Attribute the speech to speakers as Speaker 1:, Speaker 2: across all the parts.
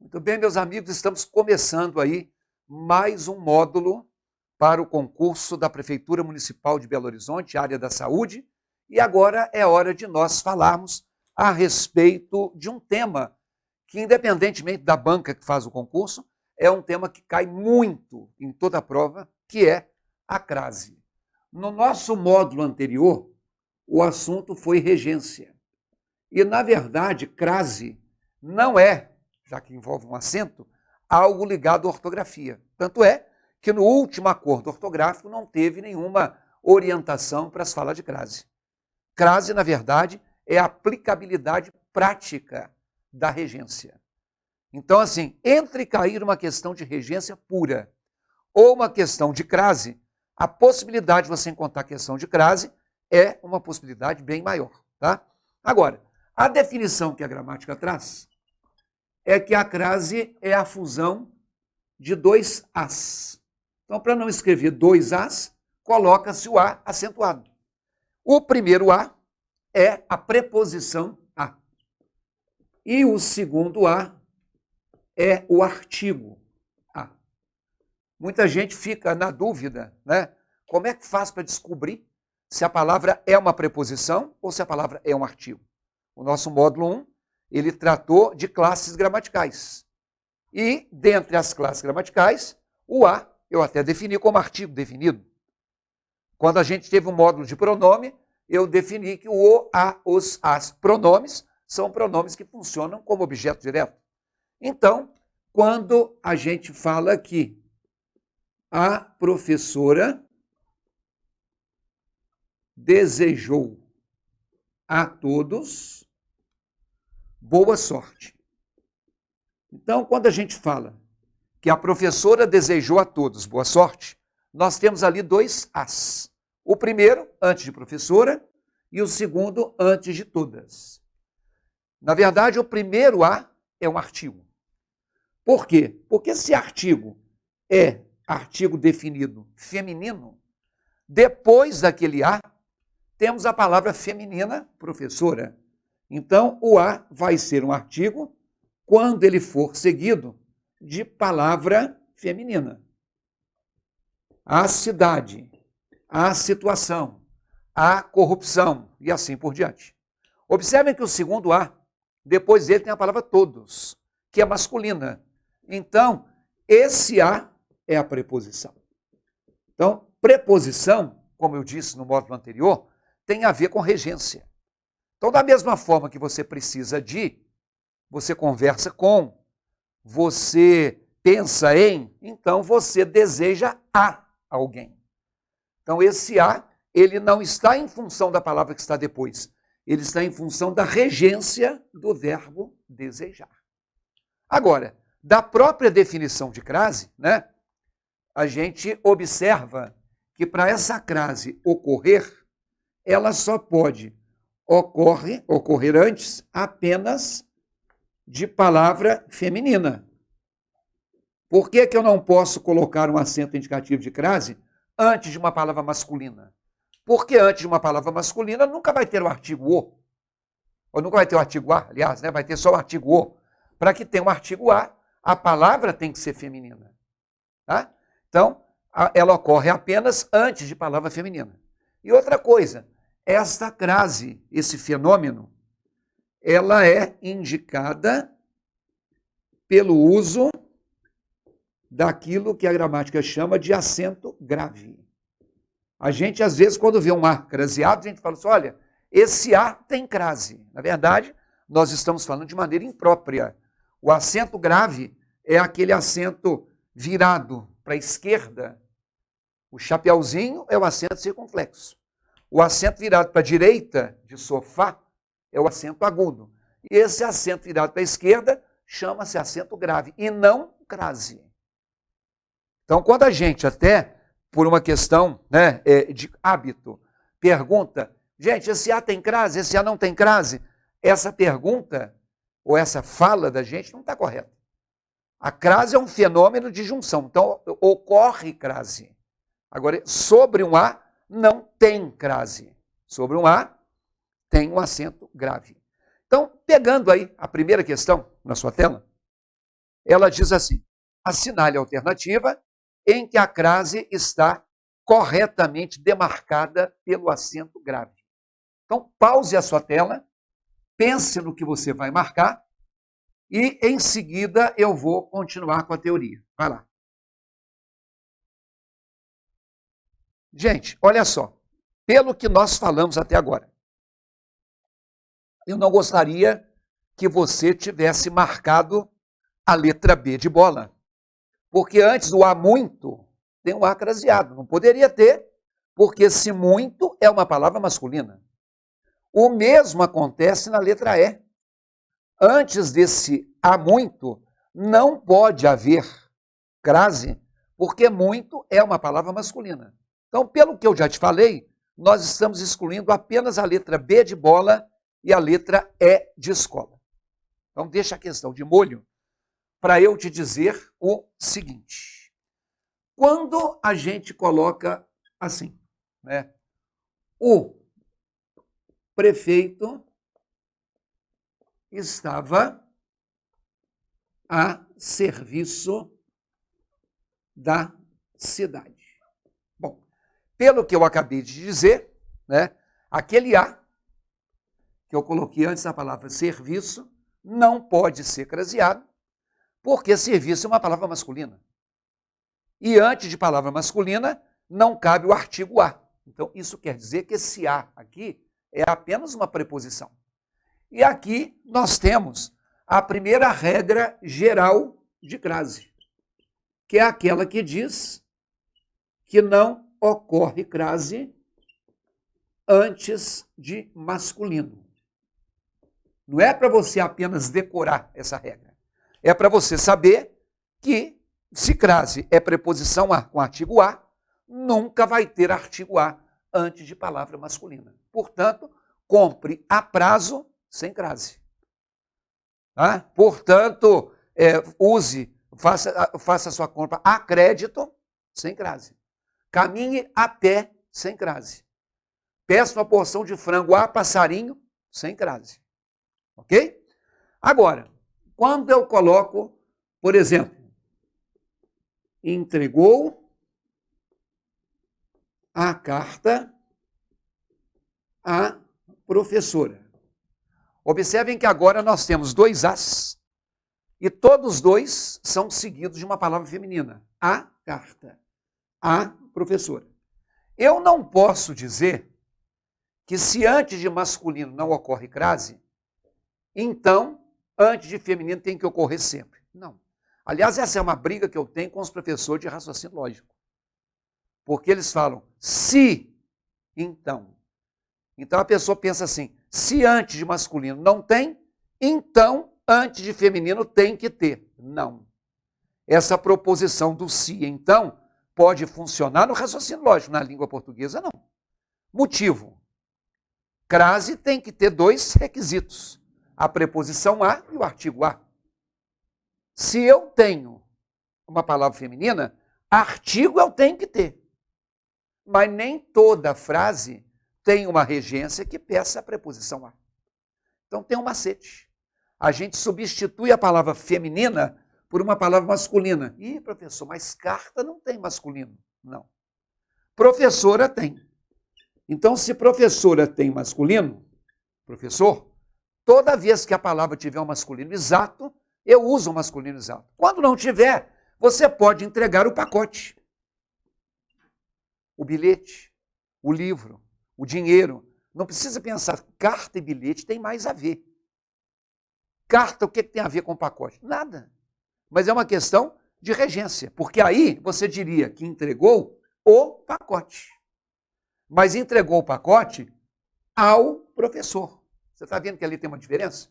Speaker 1: Muito bem, meus amigos, estamos começando aí mais um módulo para o concurso da Prefeitura Municipal de Belo Horizonte, área da saúde, e agora é hora de nós falarmos a respeito de um tema que, independentemente da banca que faz o concurso, é um tema que cai muito em toda a prova, que é a crase. No nosso módulo anterior, o assunto foi regência. E, na verdade, crase não é, já que envolve um acento, algo ligado à ortografia. Tanto é que no último acordo ortográfico não teve nenhuma orientação para se falar de crase. Crase, na verdade, é a aplicabilidade prática da regência. Então, assim, entre cair uma questão de regência pura ou uma questão de crase, a possibilidade de você encontrar a questão de crase é uma possibilidade bem maior, tá? Agora, a definição que a gramática traz é que a crase é a fusão de dois As. Então, para não escrever dois As, coloca-se o A acentuado. O primeiro A é a preposição a. E o segundo A é o artigo a. Muita gente fica na dúvida, né? Como é que faz para descobrir se a palavra é uma preposição ou se a palavra é um artigo? O nosso módulo 1, ele tratou de classes gramaticais. E, dentre as classes gramaticais, o a eu até defini como artigo definido. Quando a gente teve um módulo de pronome, eu defini que o, a, os, as pronomes são pronomes que funcionam como objeto direto. Então, quando a gente fala que a professora desejou a todos boa sorte. Então, quando a gente fala que a professora desejou a todos boa sorte, nós temos ali dois As. O primeiro, antes de professora, e o segundo, antes de todas. Na verdade, o primeiro A é um artigo. Por quê? Porque esse artigo é artigo definido feminino, depois daquele A, temos a palavra feminina, professora. Então, o A vai ser um artigo quando ele for seguido de palavra feminina. A cidade, a situação, a corrupção e assim por diante. Observem que o segundo A, depois dele tem a palavra todos, que é masculina. Então, esse A é a preposição. Então, preposição, como eu disse no módulo anterior, tem a ver com regência. Então, da mesma forma que você precisa de, você conversa com, você pensa em, então você deseja a alguém. Então, esse a, ele não está em função da palavra que está depois, ele está em função da regência do verbo desejar. Agora, da própria definição de crase, né, a gente observa que para essa crase ocorrer, ela só pode ocorrer antes apenas de palavra feminina. Por que eu não posso colocar um acento indicativo de crase antes de uma palavra masculina? Porque antes de uma palavra masculina nunca vai ter o artigo o. Ou nunca vai ter o artigo a, aliás, né? Vai ter só o artigo o. Para que tenha um artigo a palavra tem que ser feminina. Tá? Então, ela ocorre apenas antes de palavra feminina. E outra coisa, esta crase, esse fenômeno, ela é indicada pelo uso daquilo que a gramática chama de acento grave. A gente, às vezes, quando vê um A craseado, a gente fala assim, olha, esse A tem crase. Na verdade, nós estamos falando de maneira imprópria. O acento grave é aquele acento virado para a esquerda. O chapeuzinho é o acento circunflexo. O acento virado para a direita, de sofá, é o acento agudo. E esse acento virado para a esquerda chama-se acento grave e não crase. Então, quando a gente, até por uma questão, né, de hábito, pergunta, gente, esse A tem crase, esse A não tem crase? Essa pergunta, ou essa fala da gente não está correta. A crase é um fenômeno de junção, então ocorre crase. Agora, sobre um A, não tem crase. Sobre um A, tem um acento grave. Então, pegando aí a primeira questão na sua tela, ela diz assim: assinale a alternativa em que a crase está corretamente demarcada pelo acento grave. Então, pause a sua tela, pense no que você vai marcar e, em seguida, eu vou continuar com a teoria. Vai lá. Gente, olha só. Pelo que nós falamos até agora, eu não gostaria que você tivesse marcado a letra B de bola, porque antes do há muito tem um A craseado. Não poderia ter, porque se muito é uma palavra masculina. O mesmo acontece na letra E. Antes desse há muito, não pode haver crase, porque muito é uma palavra masculina. Então, pelo que eu já te falei, nós estamos excluindo apenas a letra B de bola e a letra E de escola. Então, deixa a questão de molho para eu te dizer o seguinte. Quando a gente coloca assim, né? O prefeito estava a serviço da cidade. Bom, pelo que eu acabei de dizer, né, aquele A que eu coloquei antes da palavra serviço não pode ser craseado, porque serviço é uma palavra masculina. E antes de palavra masculina, não cabe o artigo A. Então, isso quer dizer que esse A aqui é apenas uma preposição. E aqui nós temos a primeira regra geral de crase, que é aquela que diz que não ocorre crase antes de masculino. Não é para você apenas decorar essa regra. É para você saber que se crase é preposição A com artigo A, nunca vai ter artigo A antes de palavra masculina. Portanto, compre a prazo sem crase. Tá? Portanto, faça a sua compra a crédito sem crase. Caminhe a pé sem crase. Peça uma porção de frango a passarinho sem crase. Ok? Agora, quando eu coloco, por exemplo, entregou a carta à professora. Observem que agora nós temos dois As e todos dois são seguidos de uma palavra feminina. A carta, a professora. Eu não posso dizer que se antes de masculino não ocorre crase, então antes de feminino tem que ocorrer sempre. Não. Aliás, essa é uma briga que eu tenho com os professores de raciocínio lógico. Porque eles falam, se, então. Então a pessoa pensa assim, se antes de masculino não tem, então antes de feminino tem que ter. Não. Essa proposição do se, então, pode funcionar no raciocínio lógico, na língua portuguesa não. Motivo. Crase tem que ter dois requisitos, a preposição a e o artigo a. Se eu tenho uma palavra feminina, artigo eu tenho que ter. Mas nem toda frase tem uma regência que peça a preposição a. Então tem um macete. A gente substitui a palavra feminina por uma palavra masculina. Ih, professor, mas carta não tem masculino. Não. Professora tem. Então, se professora tem masculino, professor, toda vez que a palavra tiver um masculino exato, eu uso o masculino exato. Quando não tiver, você pode entregar o pacote. O bilhete, o livro, o dinheiro. Não precisa pensar, carta e bilhete tem mais a ver. Carta, o que tem a ver com o pacote? Nada. Mas é uma questão de regência, porque aí você diria que entregou o pacote. Mas entregou o pacote ao professor. Você está vendo que ali tem uma diferença?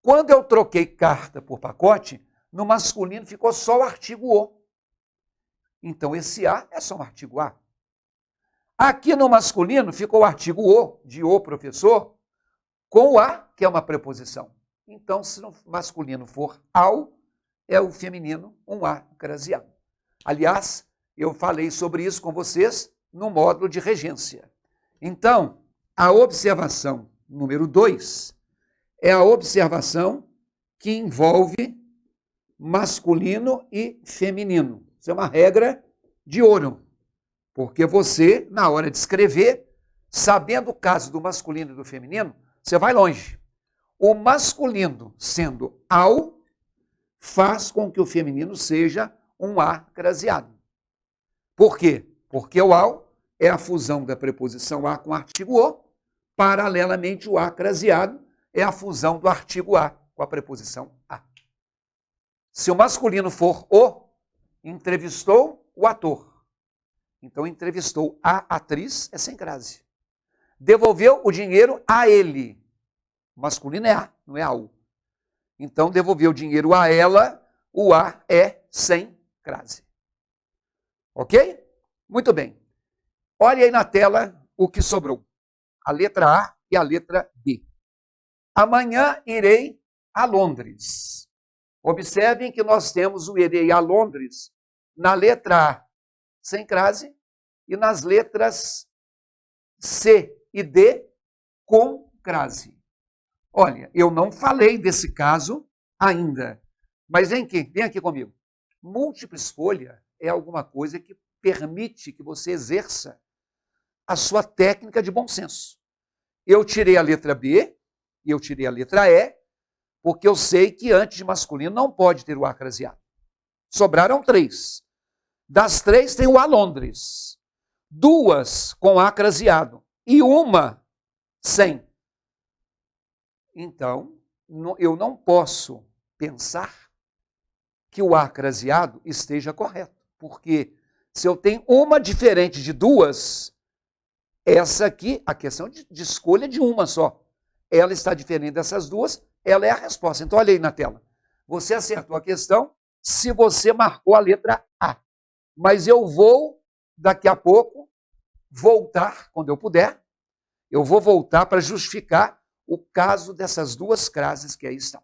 Speaker 1: Quando eu troquei carta por pacote, no masculino ficou só o artigo o. Então esse a é só um artigo a. Aqui no masculino ficou o artigo o, de o professor, com o a, que é uma preposição. Então, se no masculino for ao, é o feminino um a craseado. Aliás, eu falei sobre isso com vocês no módulo de regência. Então, a observação número 2 é a observação que envolve masculino e feminino. Isso é uma regra de ouro, porque você, na hora de escrever, sabendo o caso do masculino e do feminino, você vai longe. O masculino sendo ao, faz com que o feminino seja um a craseado. Por quê? Porque o ao é a fusão da preposição a com o artigo o, paralelamente o a craseado é a fusão do artigo a com a preposição a. Se o masculino for o, entrevistou o ator. Então, entrevistou a atriz, é sem crase. Devolveu o dinheiro a ele. O masculino é a, não é a u. Então, devolveu o dinheiro a ela, o a é sem crase. Ok? Muito bem. Olhe aí na tela o que sobrou. A letra A e a letra B. Amanhã irei a Londres. Observem que nós temos o irei a Londres na letra A sem crase e nas letras C e D com crase. Olha, eu não falei desse caso ainda, mas vem aqui comigo. Múltipla escolha é alguma coisa que permite que você exerça a sua técnica de bom senso. Eu tirei a letra B e eu tirei a letra E, porque eu sei que antes de masculino não pode ter o A craseado. Sobraram 3. Das 3 tem o A Londres. 2 com A craseado e uma sem. Então, eu não posso pensar que o A craseado esteja correto, porque se eu tenho uma diferente de 2, essa aqui, a questão de escolha de uma só, ela está diferente dessas 2, ela é a resposta. Então, olha aí na tela. Você acertou a questão se você marcou a letra A. Mas eu vou, daqui a pouco, voltar, quando eu puder, eu vou voltar para justificar o caso dessas 2 crases que aí estão.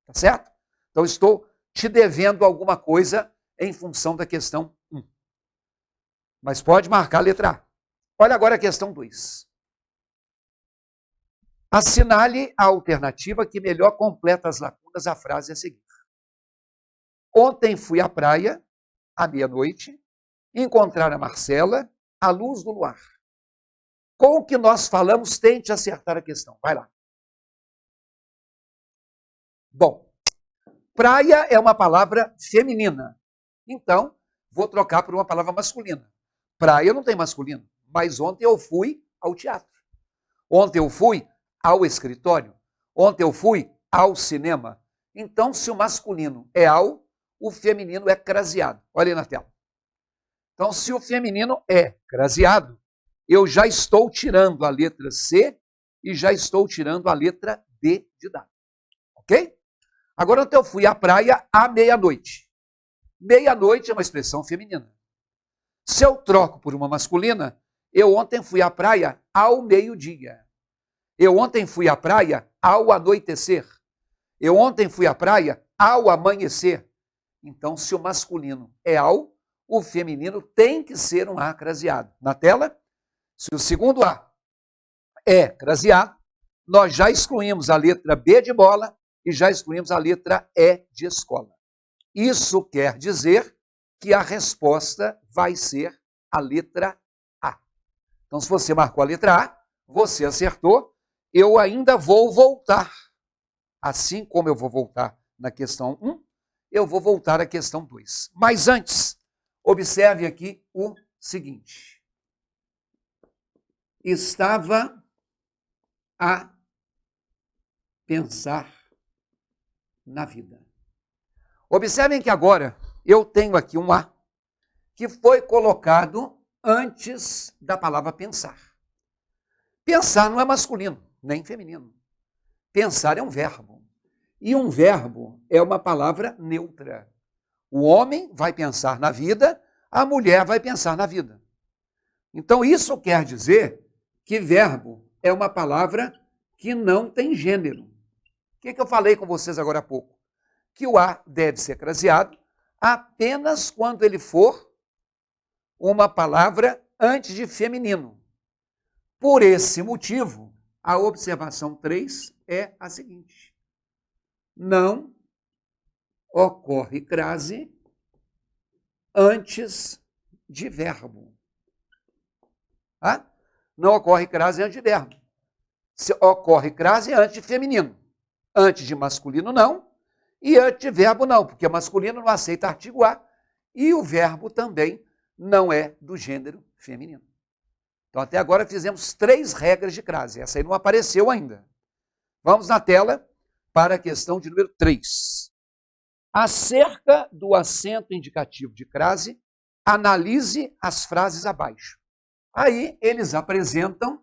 Speaker 1: Tá certo? Então, estou te devendo alguma coisa em função da questão 1. Mas pode marcar a letra A. Olha agora a questão 2. Assinale a alternativa que melhor completa as lacunas da frase a seguir. Ontem fui à praia, à meia-noite, encontrar a Marcela à luz do luar. Com o que nós falamos, tente acertar a questão. Vai lá. Bom, praia é uma palavra feminina. Então, vou trocar por uma palavra masculina. Praia não tem masculino, mas ontem eu fui ao teatro. Ontem eu fui ao escritório. Ontem eu fui ao cinema. Então, se o masculino é ao, o feminino é craseado. Olha aí na tela. Então, se o feminino é craseado, eu já estou tirando a letra C e já estou tirando a letra D de dado. Ok? Agora, ontem eu fui à praia à meia-noite. Meia-noite é uma expressão feminina. Se eu troco por uma masculina, eu ontem fui à praia ao meio-dia. Eu ontem fui à praia ao anoitecer. Eu ontem fui à praia ao amanhecer. Então, se o masculino é ao, o feminino tem que ser um A craseado. Na tela, se o segundo A é craseado, nós já excluímos a letra B de bola e já excluímos a letra E de escola. Isso quer dizer que a resposta vai ser a letra A. Então, se você marcou a letra A, você acertou, eu ainda vou voltar. Assim como eu vou voltar na questão 1, eu vou voltar à questão 2. Mas antes, observe aqui o seguinte. Estava a pensar na vida. Observem que agora eu tenho aqui um A que foi colocado antes da palavra pensar. Pensar não é masculino, nem feminino. Pensar é um verbo. E um verbo é uma palavra neutra. O homem vai pensar na vida, a mulher vai pensar na vida. Então, isso quer dizer que verbo é uma palavra que não tem gênero. O que eu falei com vocês agora há pouco? Que o A deve ser craseado apenas quando ele for uma palavra antes de feminino. Por esse motivo, a observação 3 é a seguinte. Não ocorre crase antes de verbo. Tá? Não ocorre crase antes de verbo. Ocorre crase antes de feminino. Antes de masculino, não. E antes de verbo, não, porque masculino não aceita artigo A e o verbo também não é do gênero feminino. Então, até agora fizemos 3 regras de crase. Essa aí não apareceu ainda. Vamos na tela para a questão de número 3. Acerca do acento indicativo de crase, analise as frases abaixo. Aí eles apresentam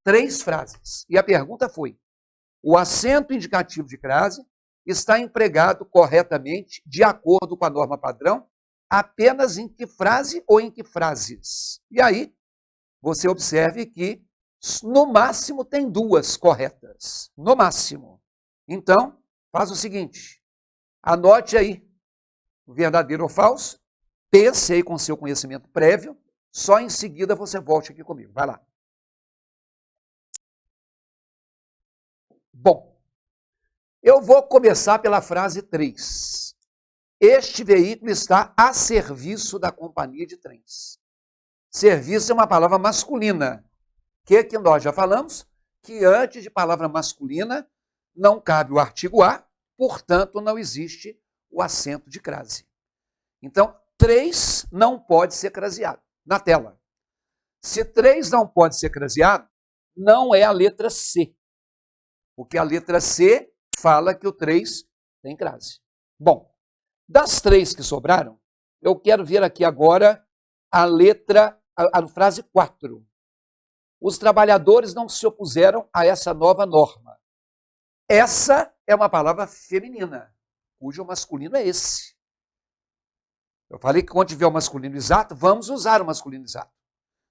Speaker 1: 3 frases. E a pergunta foi: o acento indicativo de crase está empregado corretamente de acordo com a norma padrão apenas em que frase ou em que frases? E aí você observe que no máximo tem 2 corretas. No máximo. Então, faz o seguinte: anote aí o verdadeiro ou falso, pense aí com seu conhecimento prévio, só em seguida você volte aqui comigo. Vai lá. Bom, eu vou começar pela frase 3. Este veículo está a serviço da companhia de trens. Serviço é uma palavra masculina. Que nós já falamos que antes de palavra masculina não cabe o artigo A, portanto não existe o acento de crase. Então, 3 não pode ser craseado. Na tela. Se 3 não pode ser craseado, não é a letra C. Porque a letra C fala que o 3 tem crase. Bom, das 3 que sobraram, eu quero ver aqui agora a letra, a frase 4. Os trabalhadores não se opuseram a essa nova norma. Essa é uma palavra feminina, cujo masculino é esse. Eu falei que quando tiver o masculino exato, vamos usar o masculino exato.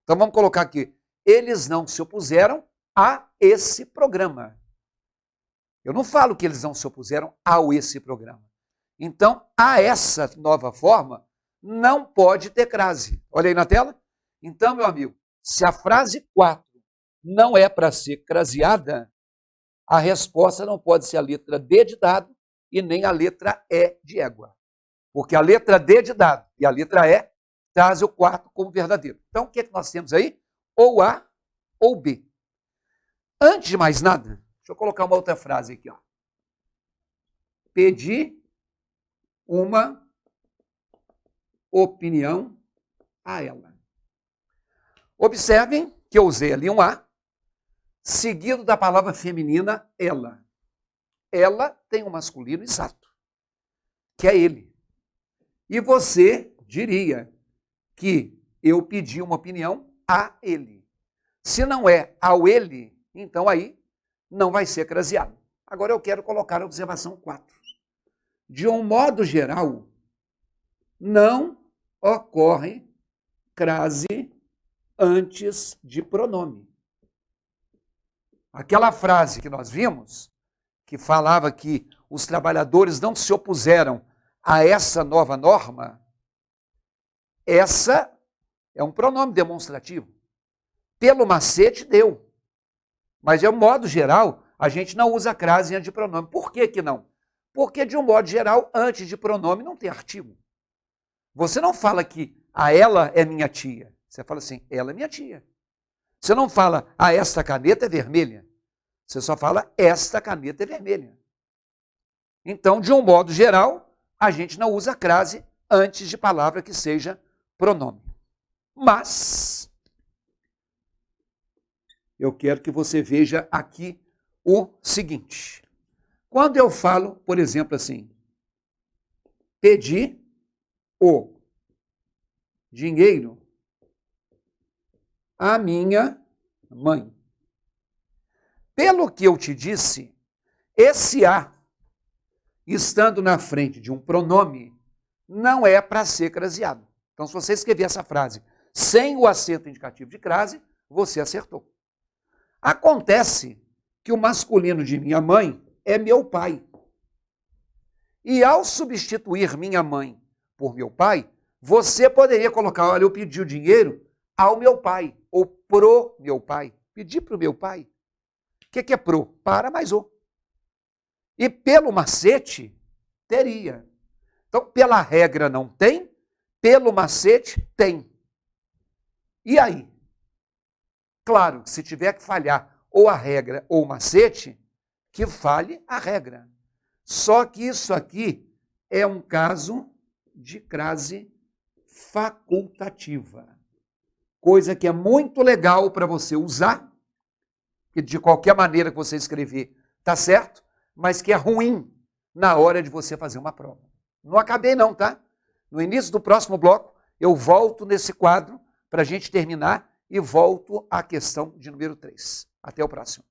Speaker 1: Então vamos colocar aqui: eles não se opuseram a esse programa. Eu não falo que eles não se opuseram ao esse programa. Então, a essa nova forma, não pode ter crase. Olha aí na tela. Então, meu amigo, se a frase 4 não é para ser craseada, a resposta não pode ser a letra D de dado e nem a letra E de égua. Porque a letra D de dado e a letra E trazem o 4 como verdadeiro. Então, o que é que nós temos aí? Ou A ou B. Antes de mais nada, deixa eu colocar uma outra frase aqui. Ó. Pedi uma opinião a ela. Observem que eu usei ali um A, seguido da palavra feminina ela. Ela tem um masculino exato, que é ele. E você diria que eu pedi uma opinião a ele. Se não é ao ele, então aí não vai ser craseado. Agora eu quero colocar a observação 4. De um modo geral, não ocorre crase antes de pronome. Aquela frase que nós vimos, que falava que os trabalhadores não se opuseram a essa nova norma, essa é um pronome demonstrativo. Pelo macete deu. Mas, de um modo geral, a gente não usa crase antes de pronome. Por que que não? Porque, de um modo geral, antes de pronome não tem artigo. Você não fala que a ela é minha tia. Você fala assim, ela é minha tia. Você não fala, esta caneta é vermelha. Você só fala, esta caneta é vermelha. Então, de um modo geral, a gente não usa crase antes de palavra que seja pronome. Mas eu quero que você veja aqui o seguinte. Quando eu falo, por exemplo, assim, pedi o dinheiro à minha mãe. Pelo que eu te disse, esse a, estando na frente de um pronome, não é para ser craseado. Então, se você escrever essa frase sem o acento indicativo de crase, você acertou. Acontece que o masculino de minha mãe é meu pai. E ao substituir minha mãe por meu pai, você poderia colocar, olha, eu pedi o dinheiro ao meu pai, ou pro meu pai. Pedi para o meu pai. O que é pro? Para mais o. E pelo macete, teria. Então, pela regra não tem, pelo macete tem. E aí? Claro que se tiver que falhar ou a regra ou o macete, que falhe a regra. Só que isso aqui é um caso de crase facultativa. Coisa que é muito legal para você usar, que de qualquer maneira que você escrever está certo, mas que é ruim na hora de você fazer uma prova. Não acabei não, tá? No início do próximo bloco, eu volto nesse quadro para a gente terminar e volto à questão de número 3. Até o próximo.